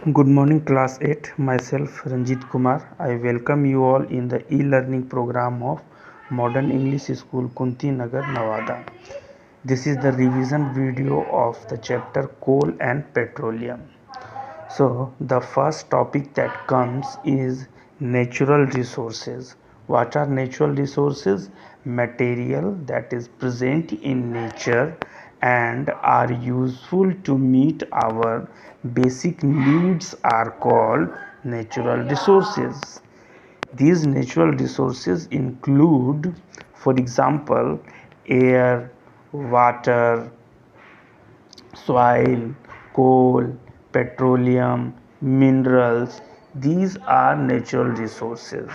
Good morning, class 8. Myself, Ranjit Kumar. I welcome you all in the e-learning program of Modern English School, Kunti Nagar, Nevada. This is the revision video of the chapter Coal and Petroleum. So, the first topic that comes is natural resources. What are natural resources? Material that is present in nature and are useful to meet our basic needs are called natural resources. These natural resources include, for example, air, water, soil, coal, petroleum, minerals. These are natural resources.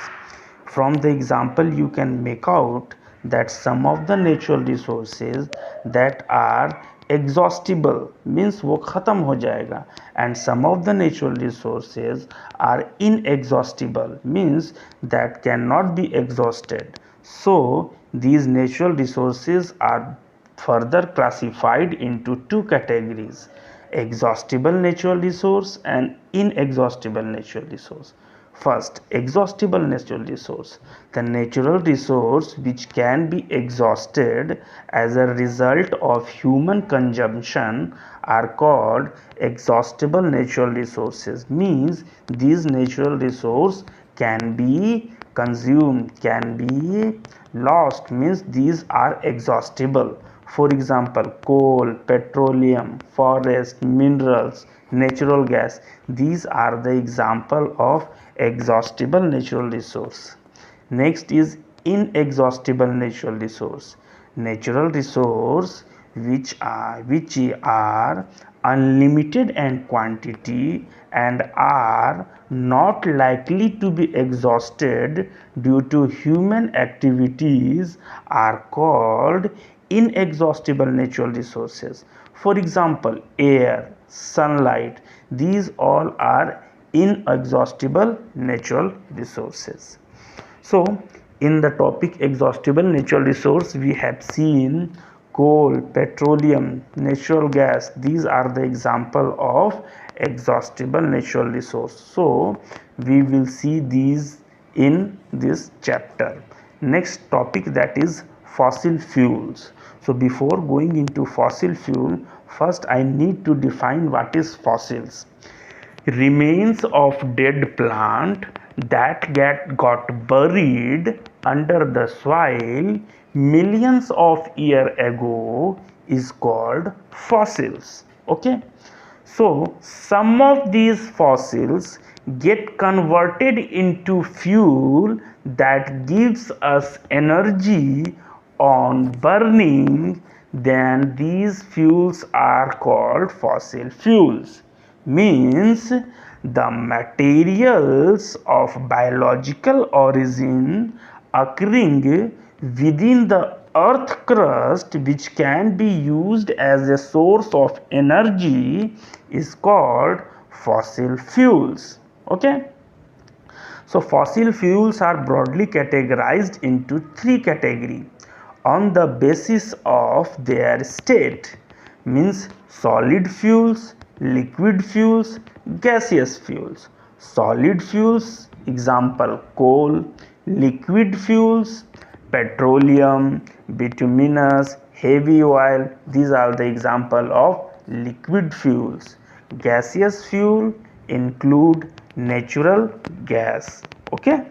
From the example, you can make out that some of the natural resources that are exhaustible means वो ख़त्म हो जाएगा, and some of the natural resources are inexhaustible means that cannot be exhausted. So these natural resources are further classified into two categories: exhaustible natural resource and inexhaustible natural resource. First, exhaustible natural resource: the natural resource which can be exhausted as a result of human consumption are called exhaustible natural resources. Means these natural resource can be consumed, can be lost, means these are exhaustible. For example, coal, petroleum, forest, minerals, natural gas. These are the example of exhaustible natural resource. Next is inexhaustible natural resource. Natural resource which are unlimited in quantity and are not likely to be exhausted due to human activities are called inexhaustible natural resources. For example, air, sunlight, these all are inexhaustible natural resources. So in the topic exhaustible natural resource, we have seen coal, petroleum, natural gas. These are the example of exhaustible natural resource. So we will see these in this chapter. Next topic, that is fossil fuels. So before going into fossil fuel, first I need to define what is fossils. Remains of dead plant that got buried under the soil millions of years ago is called fossils. Okay, so some of these fossils get converted into fuel that gives us energy on burning, then these fuels are called fossil fuels. Means the materials of biological origin occurring within the earth crust which can be used as a source of energy is called fossil fuels. Okay, so fossil fuels are broadly categorized into three categories on the basis of their state. Means solid fuels, liquid fuels, gaseous fuels. Solid fuels, example coal. Liquid fuels, petroleum, bituminous, heavy oil. These are the example of liquid fuels. Gaseous fuel include natural gas. Okay,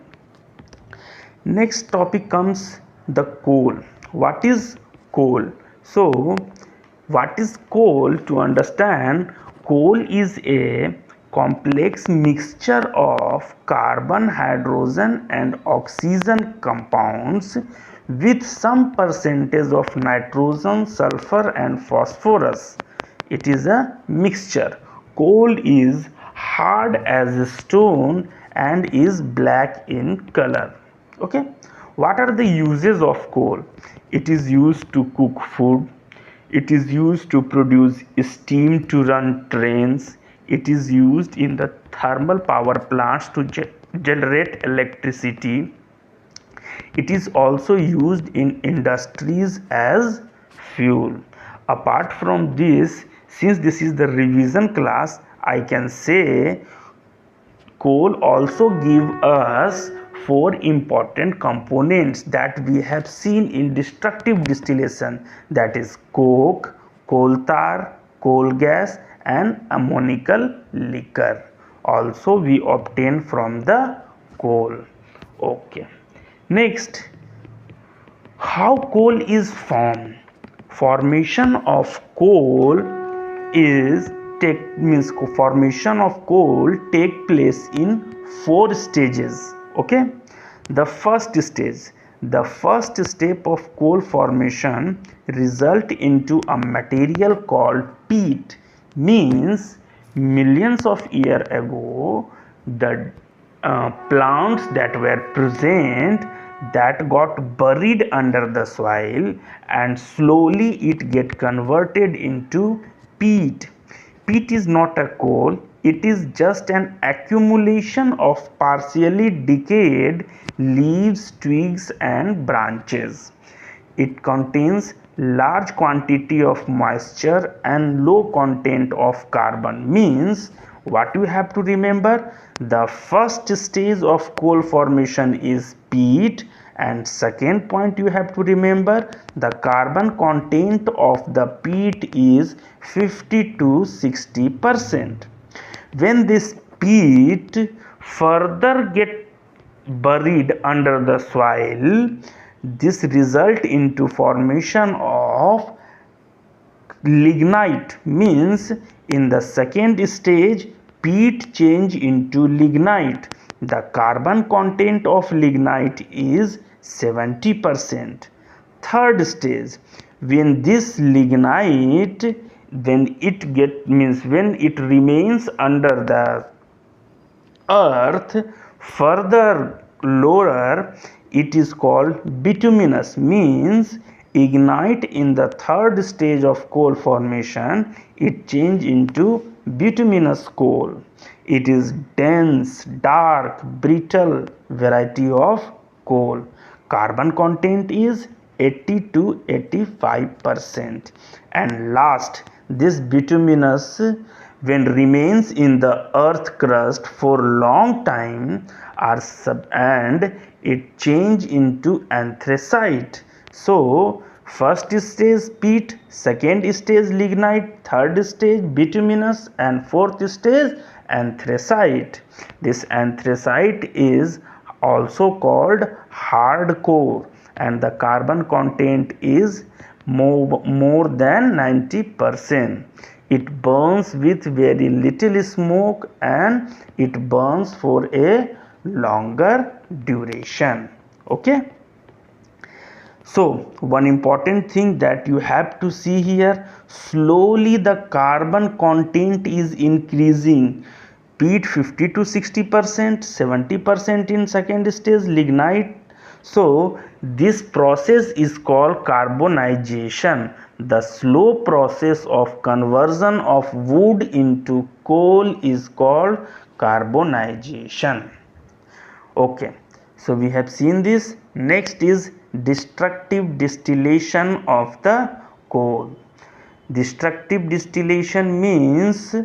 next topic comes the coal. What is coal? So what is coal? To understand, coal is a complex mixture of carbon, hydrogen and oxygen compounds with some percentage of nitrogen, sulfur and phosphorus. It is a mixture. Coal is hard as a stone and is black in color. Okay, what are the uses of coal? It is used to cook food, it is used to produce steam to run trains, it is used in the thermal power plants to generate electricity, it is also used in industries as fuel. Apart from this, since this is the revision class, I can say coal also give us four important components that we have seen in destructive distillation, that is coke, coal tar, coal gas and ammonical liquor. Also we obtain from the coal. Okay. Next, how coal is formed? Formation of coal is formation of coal take place in four stages. Okay, the first step of coal formation result into a material called peat. Means millions of years ago the plants that were present that got buried under the soil and slowly it get converted into peat. Peat is not a coal, it is just an accumulation of partially decayed leaves, twigs and branches. It contains large quantity of moisture and low content of carbon. Means what you have to remember, the first stage of coal formation is peat, and second point you have to remember, the carbon content of the peat is 50 to 60%. When this peat further get buried under the soil, this result into formation of lignite. Means in the second stage peat change into lignite. The carbon content of lignite is 70%. Third stage, when this lignite, when it remains under the earth further lower, it is called bituminous. Means ignite in the third stage of coal formation, it change into bituminous coal. It is dense, dark, brittle variety of coal. Carbon content is 80 to 85%. And last, this bituminous when remains in the earth crust for long time and it change into anthracite. So first stage peat, second stage lignite, third stage bituminous and fourth stage anthracite. This anthracite is also called hard core and the carbon content is more than 90%. It burns with very little smoke and it burns for a longer duration. Okay. So one important thing that you have to see here, slowly the carbon content is increasing. Peat 50 to 60%, 70% in second stage, lignite. So this process is called carbonization. The slow process of conversion of wood into coal is called carbonization. Okay, so we have seen this. Next is destructive distillation of the coal. Destructive distillation means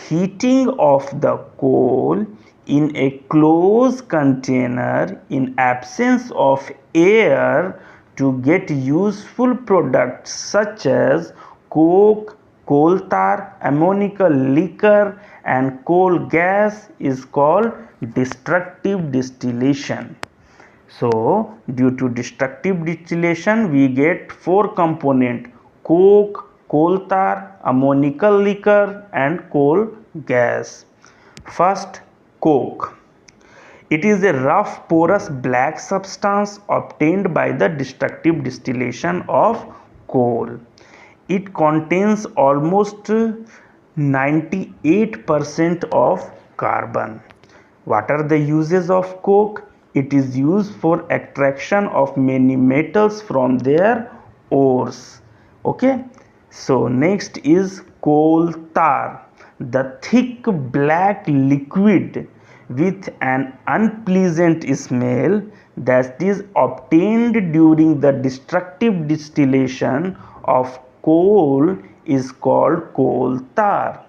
heating of the coal in a closed container in absence of air to get useful products such as coke, coal tar, ammonical liquor and coal gas is called destructive distillation. So due to destructive distillation we get four components: coke, coal tar, ammonical liquor and coal gas. First, coke. It is a rough porous black substance obtained by the destructive distillation of coal. It contains almost 98% of carbon. What are the uses of coke? It is used for extraction of many metals from their ores. Okay. So next is coal tar, the thick black liquid with an unpleasant smell that is obtained during the destructive distillation of coal is called coal tar.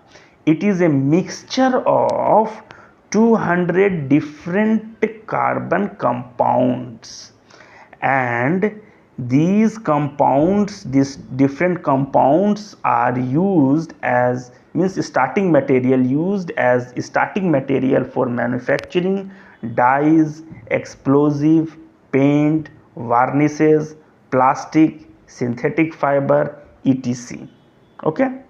It is a mixture of 200 different carbon compounds, and these different compounds are used as starting material for manufacturing dyes, explosive, paint, varnishes, plastic, synthetic fiber, etc. Okay,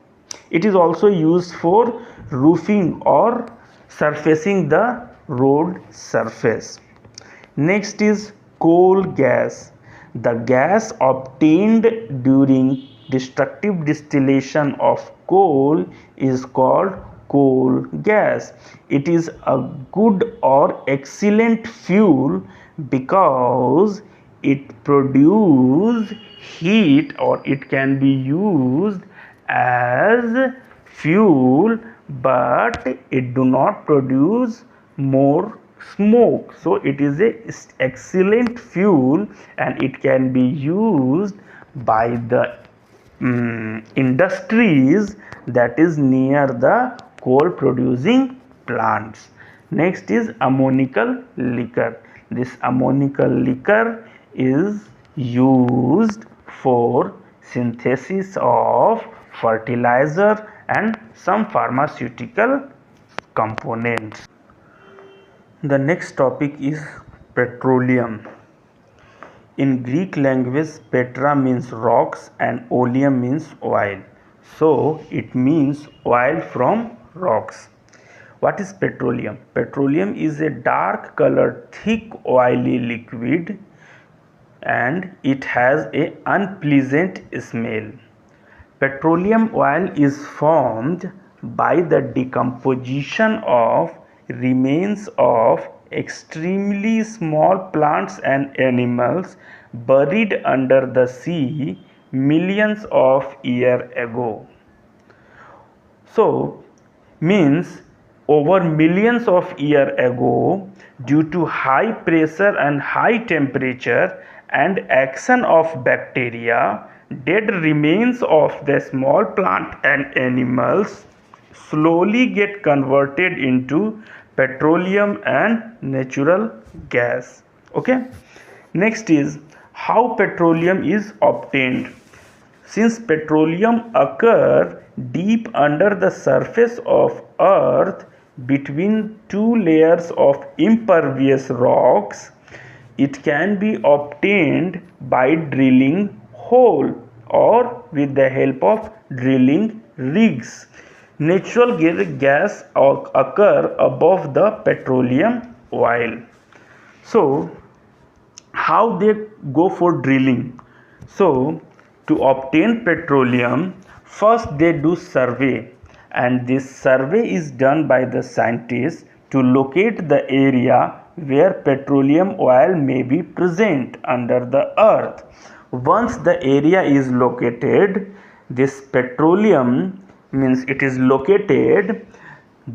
it is also used for roofing or surfacing the road surface. Next is coal gas. The gas obtained during destructive distillation of coal is called coal gas. It is a good or excellent fuel because it produces heat, or it can be used as fuel, but it do not produce more smoke. So it is a excellent fuel, and it can be used by the industries that is near the coal producing plants. Next is ammonical liquor. This ammonical liquor is used for synthesis of fertilizer and some pharmaceutical components. The next topic is petroleum. In Greek language, petra means rocks and oleum means oil. So it means oil from rocks. What is petroleum? Petroleum is a dark colored, thick, oily liquid, and it has a unpleasant smell. Petroleum oil is formed by the decomposition of remains of extremely small plants and animals buried under the sea millions of years ago. So, means over millions of years ago, due to high pressure and high temperature and action of bacteria, dead remains of the small plant and animals slowly get converted into petroleum and natural gas. Okay, next is how petroleum is obtained. Since petroleum occurs deep under the surface of earth between two layers of impervious rocks, it can be obtained by drilling hole or with the help of drilling rigs. Natural gas occur above the petroleum oil. So how they go for drilling? So to obtain petroleum, first they do survey, and this survey is done by the scientists to locate the area where petroleum oil may be present under the earth. Once the area is located, this petroleum means it is located,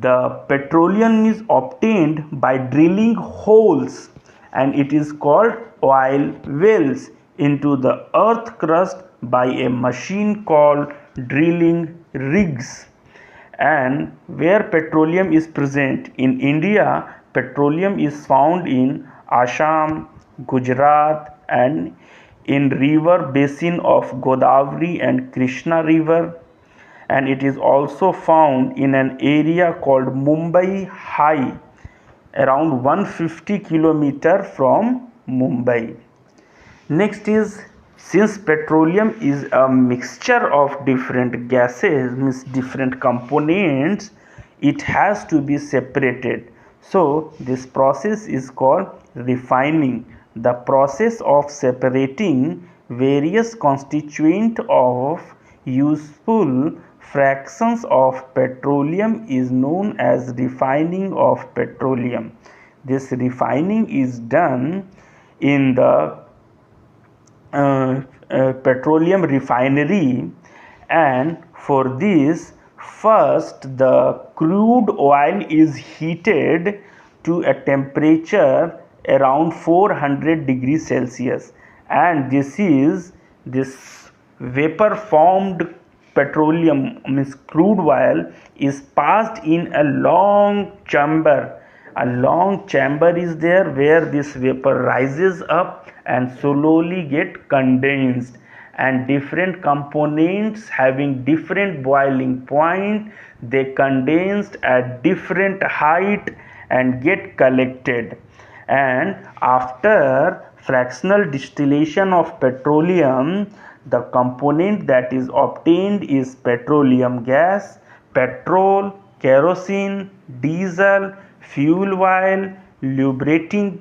the petroleum is obtained by drilling holes, and it is called oil wells into the earth crust by a machine called drilling rigs. And where petroleum is present in India, petroleum is found in Assam, Gujarat, and in river basin of Godavari and Krishna river, and it is also found in an area called Mumbai High, around 150 km from Mumbai. Next is, since petroleum is a mixture of different gases, means different components, it has to be separated. So this process is called refining. The process of separating various constituents of useful fractions of petroleum is known as refining of petroleum. This refining is done in the petroleum refinery, and for this, first the crude oil is heated to a temperature around 400 degrees Celsius, and this vapor formed petroleum means crude oil is passed in a long chamber. A long chamber is there where this vapor rises up and slowly get condensed, and different components having different boiling point, they condensed at different height and get collected. And after fractional distillation of petroleum, the component that is obtained is petroleum gas, petrol, kerosene, diesel, fuel oil, lubricating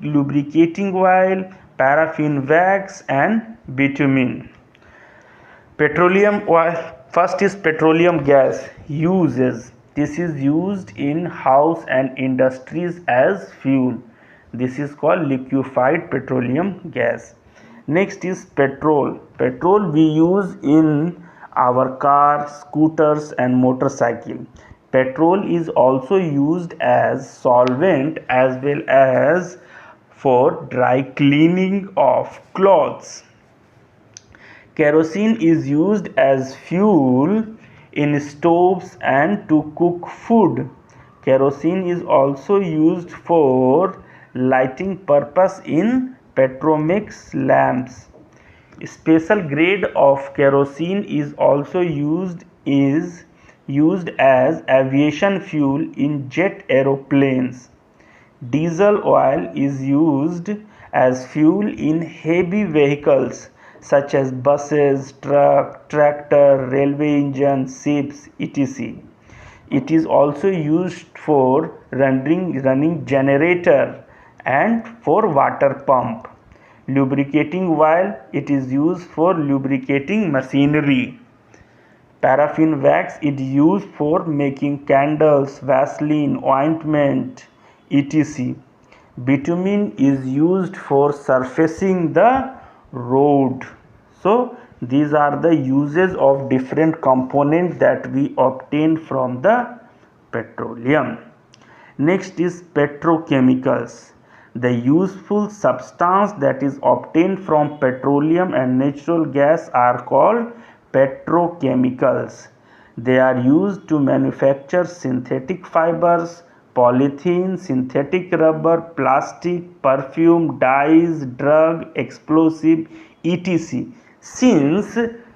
oil, paraffin wax, and bitumen. Petroleum oil, first is petroleum gas uses. This is used in house and industries as fuel. This is called liquefied petroleum gas. Next is petrol. Petrol we use in our car, scooters and motorcycle. Petrol is also used as solvent as well as for dry cleaning of clothes. Kerosene is used as fuel in stoves and to cook food. Kerosene is also used for lighting purpose in Petromex lamps. A special grade of kerosene is also used as aviation fuel in jet aeroplanes. Diesel oil is used as fuel in heavy vehicles such as buses, truck, tractor, railway engines, ships, etc. It is also used for running generator and for water pump. Lubricating oil, it is used for lubricating machinery. Paraffin wax, it is used for making candles, Vaseline, ointment, etc. Bitumen is used for surfacing the road. So these are the uses of different components that we obtain from the petroleum. Next is petrochemicals. The useful substance that is obtained from petroleum and natural gas are called petrochemicals. They are used to manufacture synthetic fibers, polythene, synthetic rubber, plastic, perfume, dyes, drug, explosive, etc. Since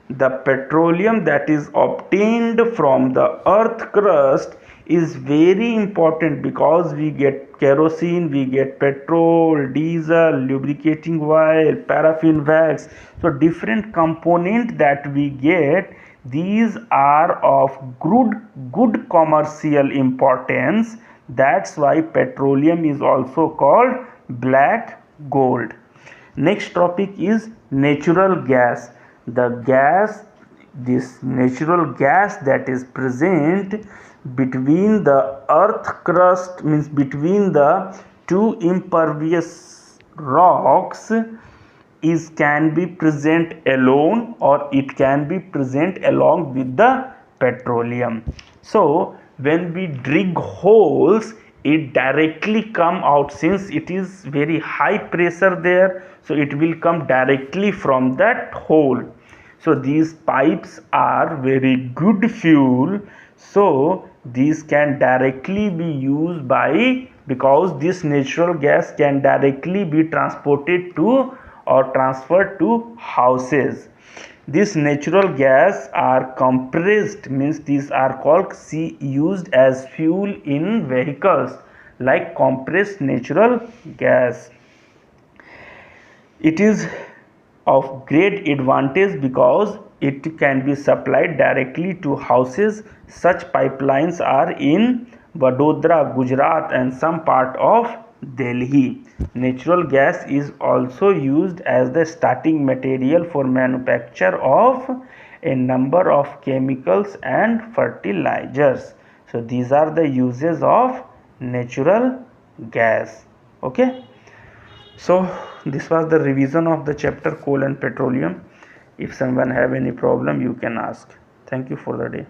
the petroleum that is obtained from the earth crust is very important, because we get kerosene, we get petrol, diesel, lubricating oil, paraffin wax. So different component that we get, these are of good commercial importance. That's why petroleum is also called black gold. Next topic is natural gas. This natural gas that is present between the earth crust, means between the two impervious rocks, can be present alone or it can be present along with the petroleum. So when we dig holes, it directly come out, since it is very high pressure there, so it will come directly from that hole. So these pipes are very good fuel, so these can directly be used because this natural gas can directly be transported to or transferred to houses. This natural gas are compressed, means these are called used as fuel in vehicles, like compressed natural gas. It is of great advantage because it can be supplied directly to houses. Such pipelines are in Vadodara, Gujarat and some part of Delhi. Natural gas is also used as the starting material for manufacture of a number of chemicals and fertilizers. So these are the uses of natural gas. Okay. So this was the revision of the chapter coal and petroleum. If someone have any problem, you can ask. Thank you for the day.